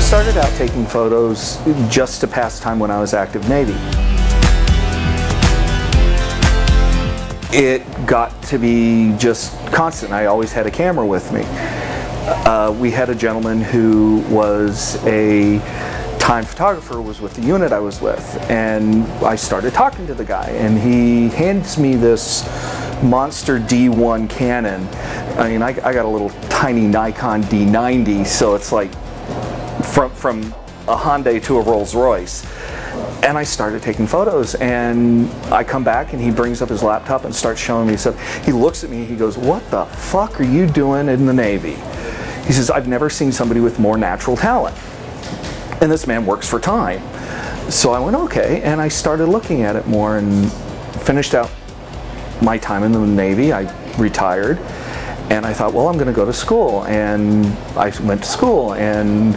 I started out taking photos just to pass time when I was active Navy. It got to be just constant. I always had a camera with me. We had a gentleman who was a time photographer, was with the unit I was with, and I started talking to the guy, and he hands me this monster D1 Canon. I mean, I got a little tiny Nikon D90, so it's like from a Hyundai to a Rolls Royce. And I started taking photos, and I come back and he brings up his laptop and starts showing me stuff. He looks at me and he goes, "What the fuck are you doing in the Navy?" He says, "I've never seen somebody with more natural talent. And this man works for Time." So I went, okay, and I started looking at it more and finished out my time in the Navy. I retired, and I thought, well, I'm going to go to school. And I went to school, and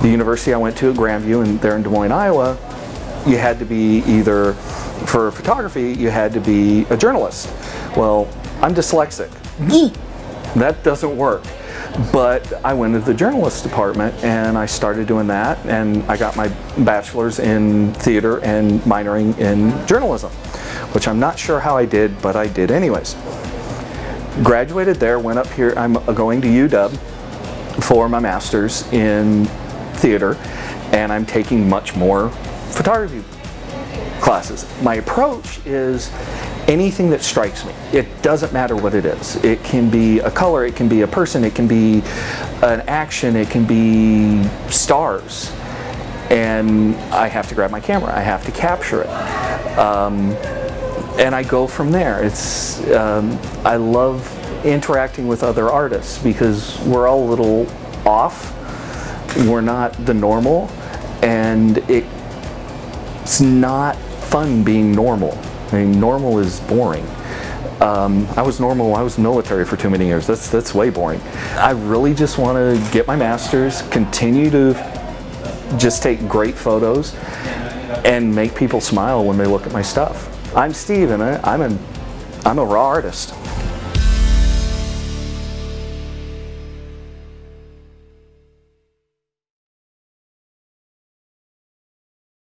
the university I went to at Grandview, and there in Des Moines, Iowa, you had to be either, for photography, you had to be a journalist. Well, I'm dyslexic. That doesn't work. But I went to the journalist department and I started doing that, and I got my bachelor's in theater and minoring in journalism, which I'm not sure how I did, but I did anyways. Graduated there, went up here, I'm going to UW for my master's in theater, and I'm taking much more photography classes. My approach is anything that strikes me. It doesn't matter what it is. It can be a color, it can be a person, it can be an action, it can be stars. And I have to grab my camera, I have to capture it. And I go from there. It's, I love interacting with other artists because we're all a little off. We're not the normal, and it's not fun being normal. I mean, normal is boring. I was normal, I was military for too many years. That's way boring. I really just want to get my master's, continue to just take great photos, and make people smile when they look at my stuff. I'm Steve, and I'm a raw artist.